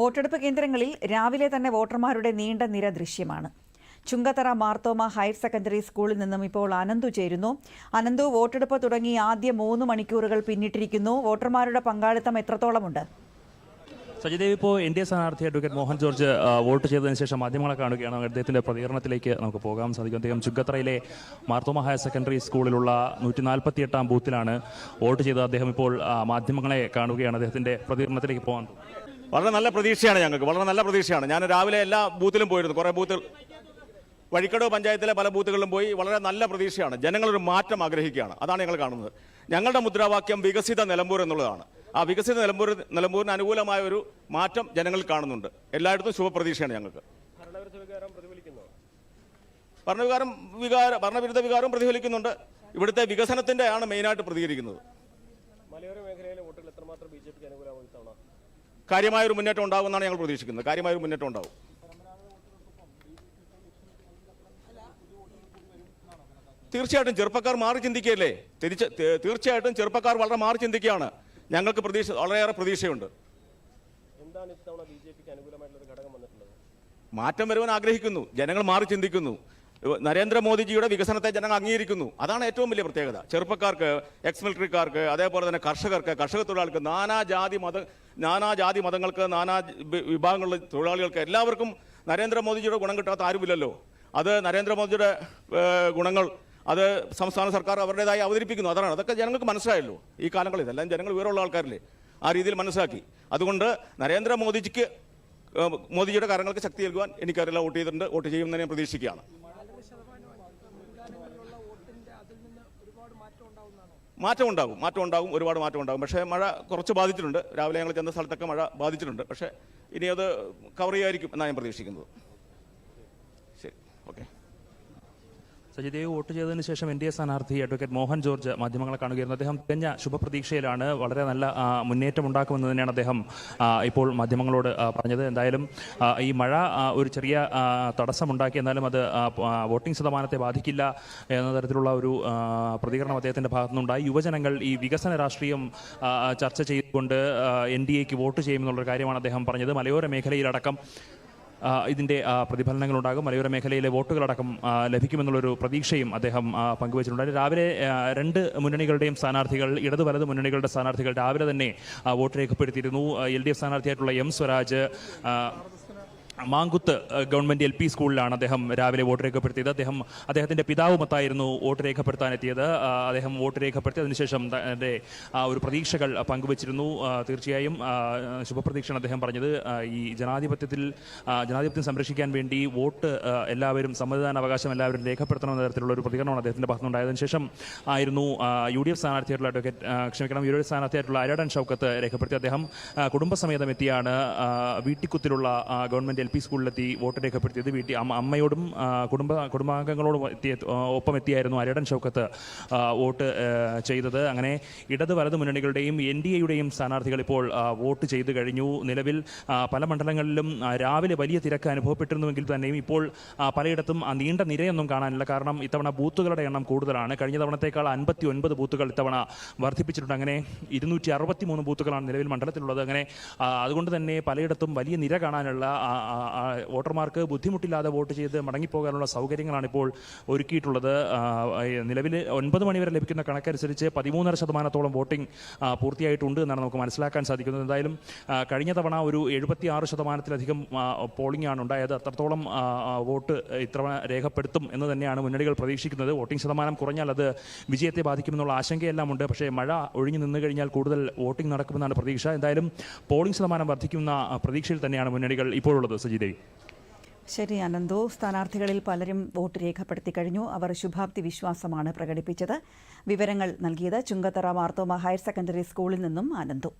വോട്ടെടുപ്പ് കേന്ദ്രങ്ങളിൽ രാവിലെ തന്നെ വോട്ടർമാരുടെ നീണ്ട നിര ദൃശ്യമാണ്. ചുങ്കത്തറ മാർത്തോമ ഹയർ സെക്കൻഡറി സ്കൂളിൽ നിന്നും ഇപ്പോൾ അനന്തു ചേരുന്നു. അനന്തു, വോട്ടെടുപ്പ് തുടങ്ങി ആദ്യ 3 മണിക്കൂറുകൾ പിന്നിട്ടിരിക്കുന്നു. വോട്ടർമാരുടെ പങ്കാളിത്തം എത്രത്തോളമുണ്ട്? സജിദേവ്, ഇപ്പോൾ NDA സ്ഥാനാർത്ഥി അഡ്വക്കേറ്റ് മോഹൻ ജോർജ് വോട്ട് ചെയ്തതിനു ശേഷം മാധ്യമങ്ങളെ കാണുകയാണ്. അദ്ദേഹത്തിൻ്റെ പ്രതികരണത്തിലേക്ക് നമുക്ക് പോകാൻ സാധിക്കും. അദ്ദേഹം ചുങ്കത്തറയിലെ മാർത്തോമ ഹയർ സെക്കൻഡറി സ്കൂളിലുള്ള 148-ാം ബൂത്തിലാണ് വോട്ട് ചെയ്തത്. അദ്ദേഹം ഇപ്പോൾ മാധ്യമങ്ങളെ കാണുകയാണ്. അദ്ദേഹത്തിൻ്റെ പ്രതികരണത്തിലേക്ക് പോകാൻ വളരെ നല്ല പ്രതീക്ഷയാണ് ഞങ്ങൾക്ക്, വളരെ നല്ല പ്രതീക്ഷയാണ്. ഞാൻ രാവിലെ എല്ലാ ബൂത്തിലും പോയിരുന്നു, കുറേ ബൂത്തുകൾ വഴിക്കടവ് പഞ്ചായത്തിലെ പല ബൂത്തുകളിലും പോയി. വളരെ നല്ല പ്രതീക്ഷയാണ്. ജനങ്ങളൊരു മാറ്റം ആഗ്രഹിക്കുകയാണ്. അതാണ് ഞങ്ങൾ കാണുന്നത്. ഞങ്ങളുടെ മുദ്രാവാക്യം വികസിത നിലമ്പൂർ എന്നുള്ളതാണ്. ആ വികസിത നിലമ്പൂരിന് അനുകൂലമായ ഒരു മാറ്റം ജനങ്ങൾ കാണുന്നുണ്ട്. എല്ലായിടത്തും ശുഭപ്രതീക്ഷയാണ് ഞങ്ങൾക്ക്. ഭരണവിരുദ്ധ വികാരം പ്രതിഫലിക്കുന്നുണ്ട്. ഇവിടുത്തെ വികസനത്തിന്റെ ആണ് മെയിനായിട്ട് പ്രതികരിക്കുന്നത്. കാര്യമായൊരു മുന്നേറ്റം ഉണ്ടാകുമെന്നാണ് ഞങ്ങൾ പ്രതീക്ഷിക്കുന്നത്. കാര്യമായൊരു മുന്നേറ്റം ഉണ്ടാവും. തീർച്ചയായിട്ടും ചെറുപ്പക്കാർ മാറി ചിന്തിക്കുകയല്ലേ. തീർച്ചയായിട്ടും ചെറുപ്പക്കാർ വളരെ മാറി ചിന്തിക്കുകയാണ്. ഞങ്ങൾക്ക് വളരെയേറെ പ്രതീക്ഷയുണ്ട്. മാറ്റം വരുവാൻ ആഗ്രഹിക്കുന്നു. ജനങ്ങൾ മാറി ചിന്തിക്കുന്നു. നരേന്ദ്രമോദിജിയുടെ വികസനത്തെ ജനങ്ങൾ അംഗീകരിക്കുന്നു. അതാണ് ഏറ്റവും വലിയ പ്രത്യേകത. ചെറുപ്പക്കാർക്ക്, എക്സ് മിലിറ്ററിക്കാർക്ക്, അതേപോലെ തന്നെ കർഷകർക്ക്, കർഷക തൊഴിലാളികൾക്ക്, നാനാജാതി മതങ്ങൾക്ക്, നാനാ വിഭാഗങ്ങളിലെ തൊഴിലാളികൾക്ക് എല്ലാവർക്കും നരേന്ദ്രമോദിജിയുടെ ഗുണം കിട്ടാത്ത ആരുമില്ലല്ലോ. അത് നരേന്ദ്രമോദിയുടെ ഗുണങ്ങൾ അത് സംസ്ഥാന സർക്കാർ അവരുടേതായി അവതരിപ്പിക്കുന്നു. അതൊക്കെ ജനങ്ങൾക്ക് മനസ്സിലായല്ലോ ഈ കാലങ്ങളിൽ. ഇതെല്ലാം ജനങ്ങൾ വിവരമുള്ള ആൾക്കാരില്ലേ, ആ രീതിയിൽ മനസ്സിലാക്കി. അതുകൊണ്ട് മോദിജിയുടെ കാര്യങ്ങൾക്ക് ശക്തി നൽകുവാൻ എനിക്കറിയില്ല. വോട്ട് ചെയ്തിട്ടുണ്ട്, വോട്ട് ചെയ്യുമെന്ന് ഞാൻ പ്രതീക്ഷിക്കുകയാണ്. മാറ്റം ഉണ്ടാകും, ഒരുപാട് മാറ്റം ഉണ്ടാകും. പക്ഷേ മഴ കുറച്ച് ബാധിച്ചിട്ടുണ്ട്. രാവിലെ ഞങ്ങൾ ചെന്ന സ്ഥലത്തൊക്കെ മഴ ബാധിച്ചിട്ടുണ്ട്. പക്ഷേ ഇനി അത് കവർ ചെയ്യുമായിരിക്കും എന്നാണ് ഞാൻ പ്രതീക്ഷിക്കുന്നത്. ശരി, ഓക്കെ. സജിദേവ്, വോട്ട് ചെയ്തതിനു ശേഷം NDA സ്ഥാനാർത്ഥി അഡ്വക്കേറ്റ് മോഹൻ ജോർജ് മാധ്യമങ്ങളെ കാണുകയായിരുന്നു. അദ്ദേഹം തികഞ്ഞ ശുഭപ്രതീക്ഷയിലാണ്. വളരെ നല്ല മുന്നേറ്റം ഉണ്ടാക്കുമെന്ന് തന്നെയാണ് അദ്ദേഹം ഇപ്പോൾ മാധ്യമങ്ങളോട് പറഞ്ഞത്. എന്തായാലും ഈ മഴ ഒരു ചെറിയ തടസ്സമുണ്ടാക്കി, എന്നാലും അത് വോട്ടിംഗ് ശതമാനത്തെ ബാധിക്കില്ല എന്ന തരത്തിലുള്ള ഒരു പ്രതികരണം അദ്ദേഹത്തിൻ്റെ ഭാഗത്തുനിന്നുണ്ടായി. യുവജനങ്ങൾ ഈ വികസന രാഷ്ട്രീയം ചർച്ച ചെയ്തുകൊണ്ട് NDAക്ക് വോട്ട് ചെയ്യുമെന്നുള്ളൊരു കാര്യമാണ് അദ്ദേഹം പറഞ്ഞത്. മലയോര മേഖലയിലടക്കം ഇതിൻ്റെ പ്രതിഫലനങ്ങളുണ്ടാകും. മലയോര മേഖലയിലെ വോട്ടുകളടക്കം ലഭിക്കുമെന്നുള്ളൊരു പ്രതീക്ഷയും അദ്ദേഹം പങ്കുവച്ചിട്ടുണ്ട്. രാവിലെ 2 മുന്നണികളുടെയും സ്ഥാനാർത്ഥികൾ, ഇടതു വലത് മുന്നണികളുടെ സ്ഥാനാർത്ഥികൾ രാവിലെ തന്നെ വോട്ട് രേഖപ്പെടുത്തിയിരുന്നു. LDF സ്ഥാനാർത്ഥിയായിട്ടുള്ള M Swaraj Mankuth government LP സ്കൂളിലാണ് അദ്ദേഹം രാവിലെ വോട്ട് രേഖപ്പെടുത്തിയത്. അദ്ദേഹത്തിൻ്റെ പിതാവുമൊത്തായിരുന്നു വോട്ട് രേഖപ്പെടുത്താനെത്തിയത്. അദ്ദേഹം വോട്ട് രേഖപ്പെടുത്തി അതിനുശേഷം തൻ്റെ ഒരു പ്രതീക്ഷകൾ പങ്കുവച്ചിരുന്നു. തീർച്ചയായും ശുഭപ്രതീക്ഷയാണ് അദ്ദേഹം പറഞ്ഞത്. ഈ ജനാധിപത്യം സംരക്ഷിക്കാൻ വേണ്ടി വോട്ട് എല്ലാവരും, സമ്മതിദാനാവകാശം എല്ലാവരും രേഖപ്പെടുത്തണമെന്ന തരത്തിലുള്ള ഒരു പ്രതികരണമാണ് അദ്ദേഹത്തിൻ്റെ ഭാഗത്തുനിന്നുണ്ടായതിനു ശേഷം ആയിരുന്നു UDF സ്ഥാനാർത്ഥിയായിട്ടുള്ള UDF സ്ഥാനാർത്ഥിയായിട്ടുള്ള അരടൻ ഷൗക്കത്ത് രേഖപ്പെടുത്തി. അദ്ദേഹം കുടുംബസമേതം എത്തിയാണ് വീട്ടിക്കുത്തിലുള്ള ഗവൺമെൻറ് LP സ്കൂളിലെത്തി വോട്ട് രേഖപ്പെടുത്തിയത്. അമ്മയോടും കുടുംബാംഗങ്ങളോടും ഒപ്പം എത്തിയായിരുന്നു അരടൻ ഷൗക്കത്ത് വോട്ട് ചെയ്തത്. അങ്ങനെ ഇടത് വലത് മുന്നണികളുടെയും NDAയുടെയും സ്ഥാനാർത്ഥികൾ ഇപ്പോൾ വോട്ട് ചെയ്തു കഴിഞ്ഞു. നിലവിൽ പല മണ്ഡലങ്ങളിലും രാവിലെ വലിയ തിരക്ക് അനുഭവപ്പെട്ടിരുന്നുവെങ്കിൽ തന്നെയും ഇപ്പോൾ പലയിടത്തും നീണ്ട നിരയൊന്നും കാണാനില്ല. കാരണം ഇത്തവണ ബൂത്തുകളുടെ എണ്ണം കൂടുതലാണ്. കഴിഞ്ഞ തവണത്തേക്കാൾ 59 ബൂത്തുകൾ ഇത്തവണ വർദ്ധിപ്പിച്ചിട്ടുണ്ട്. അങ്ങനെ 263 ബൂത്തുകളാണ് നിലവിൽ മണ്ഡലത്തിലുള്ളത്. അങ്ങനെ അതുകൊണ്ട് തന്നെ പലയിടത്തും വലിയ നിര കാണാനുള്ള, വോട്ടർമാർക്ക് ബുദ്ധിമുട്ടില്ലാതെ വോട്ട് ചെയ്ത് മടങ്ങിപ്പോകാനുള്ള സൗകര്യങ്ങളാണ് ഇപ്പോൾ ഒരുക്കിയിട്ടുള്ളത്. നിലവിൽ 9 മണിവരെ ലഭിക്കുന്ന കണക്കനുസരിച്ച് 13.5% വോട്ടിംഗ് പൂർത്തിയായിട്ടുണ്ട് എന്നാണ് നമുക്ക് മനസ്സിലാക്കാൻ സാധിക്കുന്നത്. എന്തായാലും കഴിഞ്ഞ തവണ ഒരു 76%-ലധികം പോളിംഗ് ആണ് ഉണ്ടായത്. അത്രത്തോളം വോട്ട് ഇത്തവണ രേഖപ്പെടുത്തും എന്ന് തന്നെയാണ് മുന്നണികൾ പ്രതീക്ഷിക്കുന്നത്. വോട്ടിംഗ് ശതമാനം കുറഞ്ഞാൽ അത് വിജയത്തെ ബാധിക്കുമെന്നുള്ള ആശങ്കയെല്ലാം ഉണ്ട്. പക്ഷേ മഴ ഒഴിഞ്ഞു നിന്ന് കഴിഞ്ഞാൽ കൂടുതൽ വോട്ടിംഗ് നടക്കുമെന്നാണ് പ്രതീക്ഷ. എന്തായാലും പോളിംഗ് ശതമാനം വർദ്ധിക്കുന്ന പ്രതീക്ഷയിൽ തന്നെയാണ് മുന്നണികൾ ഇപ്പോഴുള്ളത്. സജിദേവി, ശരി അനന്തു. സ്ഥാനാർത്ഥികളിൽ പലരും വോട്ട് രേഖപ്പെടുത്തി കഴിഞ്ഞു. അവർ ശുഭാപ്തി വിശ്വാസമാണ് പ്രകടിപ്പിച്ചത്. വിവരങ്ങൾ നൽകിയത് ചുങ്കത്തറ മാർത്തോമ ഹയർ സെക്കൻഡറി സ്കൂളിൽ നിന്നും അനന്തു.